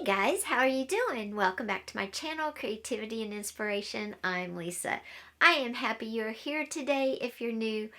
guys, how are you doing? Welcome back to my channel, Creativity and Inspiration. I'm Lisa. I am happy you're here today. If you're new,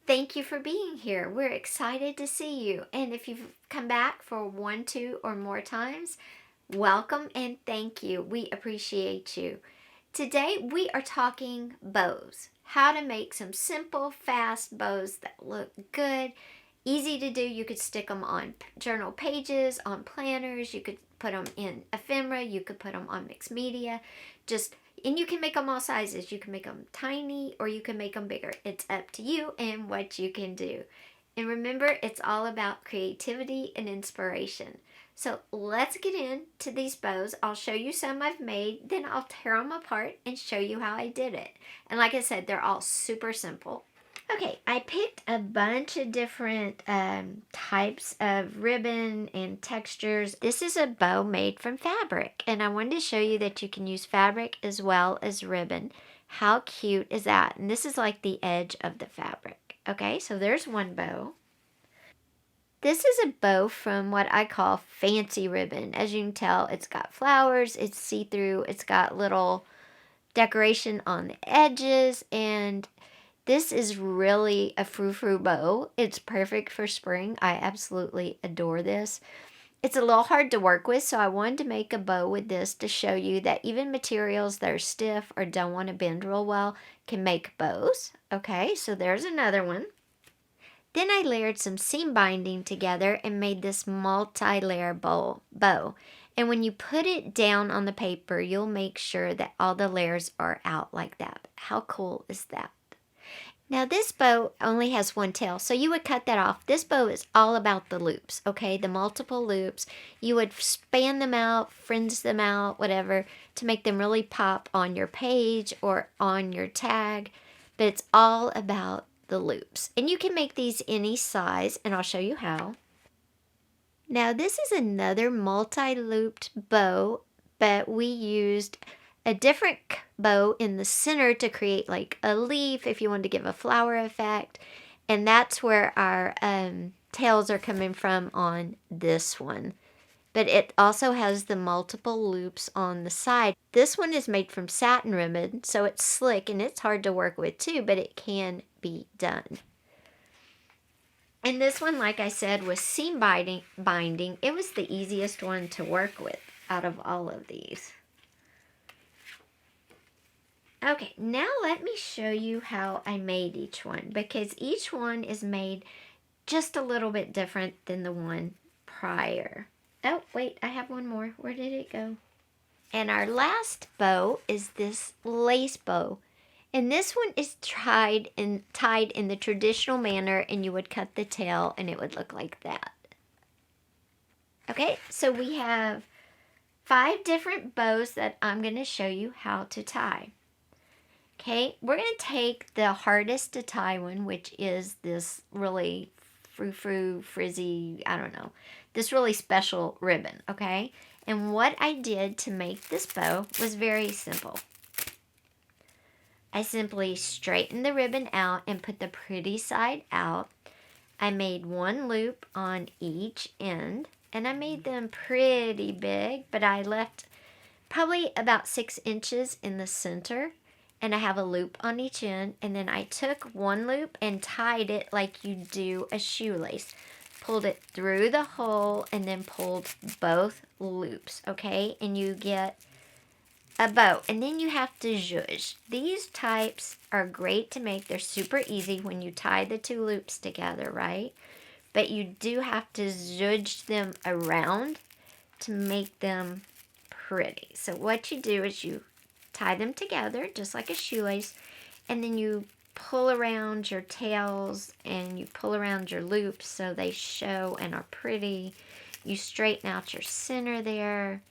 thank you for being here. We're excited to see you. And if you've come back for 1, 2, or more times, welcome and thank you. We appreciate you. Today we are talking bows. How to make some simple, fast bows that look good. Easy to do. You could stick them on journal pages, on planners. You could put them in ephemera. You could put them on mixed media. And you can make them all sizes. You can make them tiny or you can make them bigger. It's up to you and what you can do. And remember, it's all about creativity and inspiration. So let's get into these bows. I'll show you some I've made, then I'll tear them apart and show you how I did it. And like I said, they're all super simple. Okay, I picked a bunch of different types of ribbon and textures. This is a bow made from fabric, and I wanted to show you that you can use fabric as well as ribbon. How cute is that? And this is like the edge of the fabric. Okay, so there's one bow. This is a bow from what I call fancy ribbon. As you can tell, it's got flowers, it's see-through, it's got little decoration on the edges, and this is really a frou-frou bow. It's perfect for spring. I absolutely adore this. It's a little hard to work with, so I wanted to make a bow with this to show you that even materials that are stiff or don't want to bend real well can make bows. Okay, so there's another one. Then I layered some seam binding together and made this multi-layer bow. And when you put it down on the paper, you'll make sure that all the layers are out like that. How cool is that? Now this bow only has one tail, so you would cut that off. This bow is all about the loops, okay? The multiple loops. You would span them out, fringe them out, whatever, to make them really pop on your page or on your tag. But it's all about the loops. And you can make these any size, and I'll show you how. Now this is another multi-looped bow, but we used a different bow in the center to create like a leaf if you want to give a flower effect. And that's where our tails are coming from on this one. But it also has the multiple loops on the side. This one is made from satin ribbon, so it's slick and it's hard to work with too, but it can be done. And this one, like I said, was seam binding. It was the easiest one to work with out of all of these. Okay, now let me show you how I made each one, because each one is made just a little bit different than the one prior. Oh, wait, I have one more. Where did it go? And our last bow is this lace bow. And this one is tied in the traditional manner, and you would cut the tail and it would look like that. Okay, so we have 5 different bows that I'm going to show you how to tie. Okay, we're going to take the hardest to tie one, which is this really frou-frou, frizzy, I don't know, this really special ribbon, okay? And what I did to make this bow was very simple. I simply straightened the ribbon out and put the pretty side out. I made one loop on each end, and I made them pretty big, but I left probably about 6 inches in the center. And I have a loop on each end, and then I took one loop and tied it like you do a shoelace. Pulled it through the hole and then pulled both loops, okay? And you get a bow. And then you have to zhuzh. These types are great to make. They're super easy when you tie the 2 loops together, right? But you do have to zhuzh them around to make them pretty. So what you do is you tie them together just like a shoelace, and then you pull around your tails and you pull around your loops so they show and are pretty. You straighten out your center there,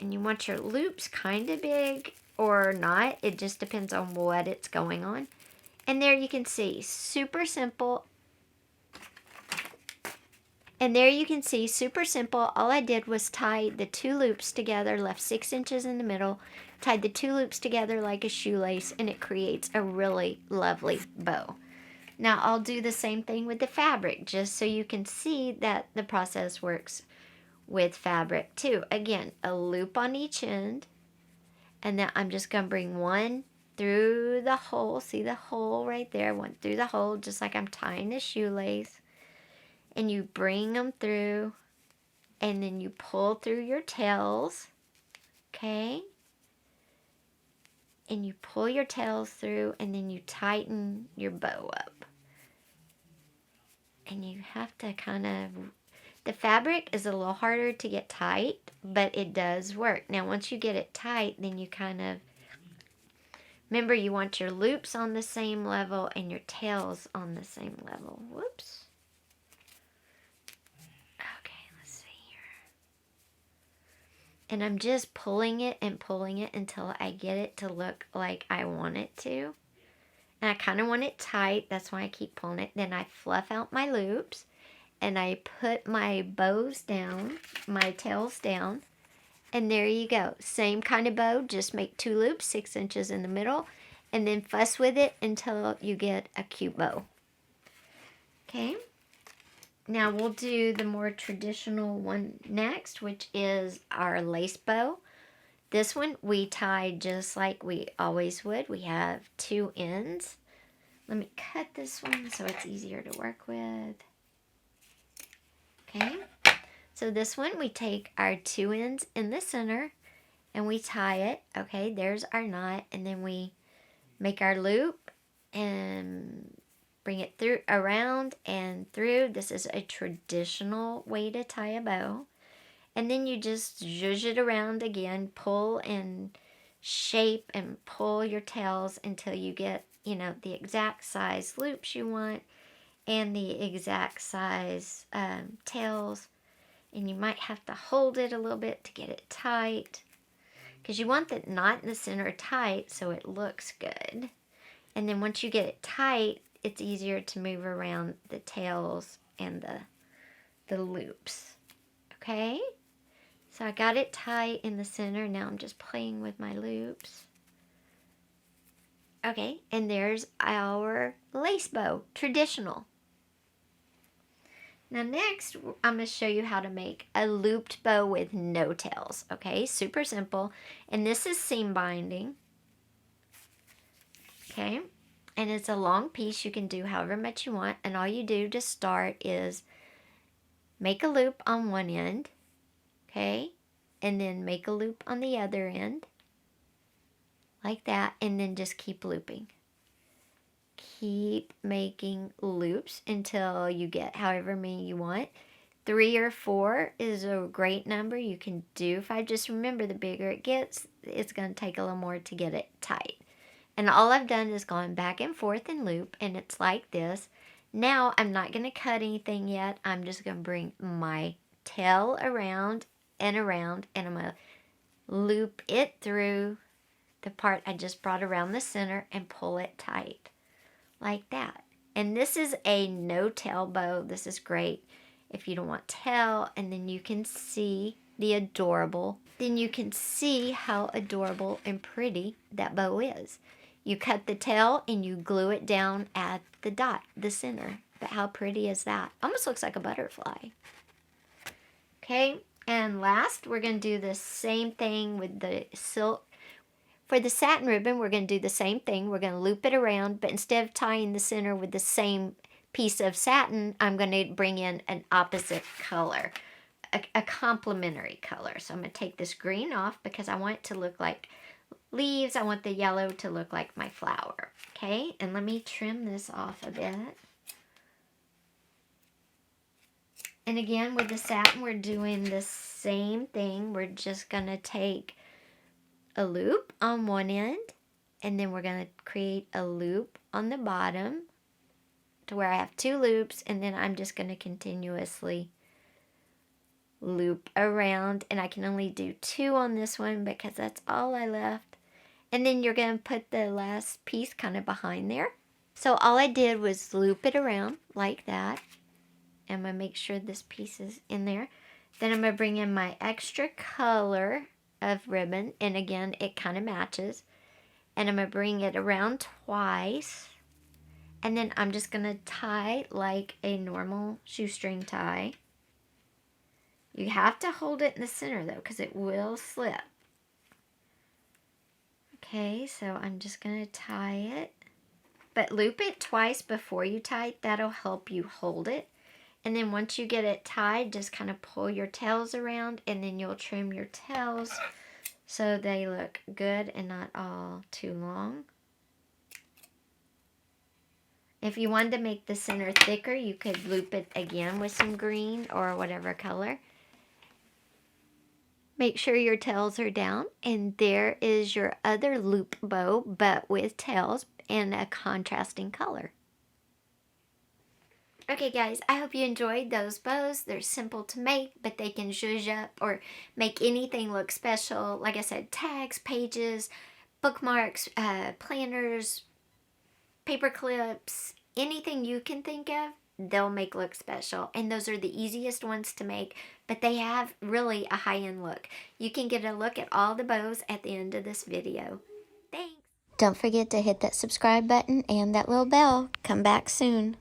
and you want your loops kind of big or not. It just depends on what it's going on. And there you can see, super simple. And there you can see, super simple. All I did was tie the 2 loops together, left 6 inches in the middle, tied the 2 loops together like a shoelace, and it creates a really lovely bow. Now I'll do the same thing with the fabric, just so you can see that the process works with fabric too. Again, a loop on each end, and then I'm just going to bring one through the hole. See the hole right there? One through the hole, just like I'm tying a shoelace. And you bring them through, and then you pull through your tails, okay? And you pull your tails through, and then you tighten your bow up. And you have to kind of, the fabric is a little harder to get tight, but it does work. Now, once you get it tight, then you kind of, remember you want your loops on the same level and your tails on the same level. Whoops. Okay, let's see here. And I'm just pulling it until I get it to look like I want it to. And I kind of want it tight. That's why I keep pulling it. Then I fluff out my loops. And I put my bows down, my tails down. And there you go. Same kind of bow. Just make 2 loops, 6 inches in the middle. And then fuss with it until you get a cute bow. Okay. Now we'll do the more traditional one next, which is our lace bow. This one we tie just like we always would. We have 2 ends. Let me cut this one so it's easier to work with. Okay, so this one we take our 2 ends in the center and we tie it. Okay, there's our knot, and then we make our loop and bring it through, around and through. This is a traditional way to tie a bow. And then you just zhuzh it around again, pull and shape and pull your tails until you get, you know, the exact size loops you want and the exact size tails. And you might have to hold it a little bit to get it tight, because you want the knot in the center tight so it looks good. And then once you get it tight, it's easier to move around the tails and the loops. Okay? So I got it tight in the center. Now I'm just playing with my loops. Okay, and there's our lace bow, traditional. Now next, I'm going to show you how to make a looped bow with no tails. Okay, super simple. And this is seam binding. Okay, and it's a long piece. You can do however much you want. And all you do to start is make a loop on one end. Okay, and then make a loop on the other end, like that, and then just keep looping. Keep making loops until you get however many you want. 3 or 4 is a great number. You can do 5. Just remember, the bigger it gets, it's going to take a little more to get it tight. And all I've done is gone back and forth in loop, and it's like this. Now, I'm not going to cut anything yet. I'm just going to bring my tail around, and I'm going to loop it through the part I just brought around the center and pull it tight, like that. And this is a no tail bow. This is great if you don't want tail, and then you can see you can see how adorable and pretty that bow is. You cut the tail and you glue it down at the dot, the center. But how pretty is that? Almost looks like a butterfly. Okay, and last we're going to do the same thing with the silk. For the satin ribbon, we're going to do the same thing. We're going to loop it around, but instead of tying the center with the same piece of satin, I'm going to bring in an opposite color, a complementary color. So I'm going to take this green off because I want it to look like leaves. I want the yellow to look like my flower. Okay, and let me trim this off a bit. And again, with the satin, we're doing the same thing. We're just going to take a loop on one end, and then we're going to create a loop on the bottom to where I have 2 loops, and then I'm just going to continuously loop around, and I can only do 2 on this one because that's all I left. And then you're going to put the last piece kind of behind there. So all I did was loop it around like that. I'm going to make sure this piece is in there. Then I'm going to bring in my extra color of ribbon, and again it kind of matches, and I'm going to bring it around twice, and then I'm just going to tie like a normal shoestring tie. You have to hold it in the center though, because it will slip. Okay, so I'm just going to tie it. But loop it twice before you tie it. That'll help you hold it. And then once you get it tied, just kind of pull your tails around, and then you'll trim your tails so they look good and not all too long. If you wanted to make the center thicker, you could loop it again with some green or whatever color. Make sure your tails are down, and there is your other loop bow, but with tails and a contrasting color. Okay guys, I hope you enjoyed those bows. They're simple to make, but they can zhuzh up or make anything look special. Like I said, tags, pages, bookmarks, planners, paper clips, anything you can think of, they'll make look special. And those are the easiest ones to make, but they have really a high-end look. You can get a look at all the bows at the end of this video. Thanks. Don't forget to hit that subscribe button and that little bell. Come back soon.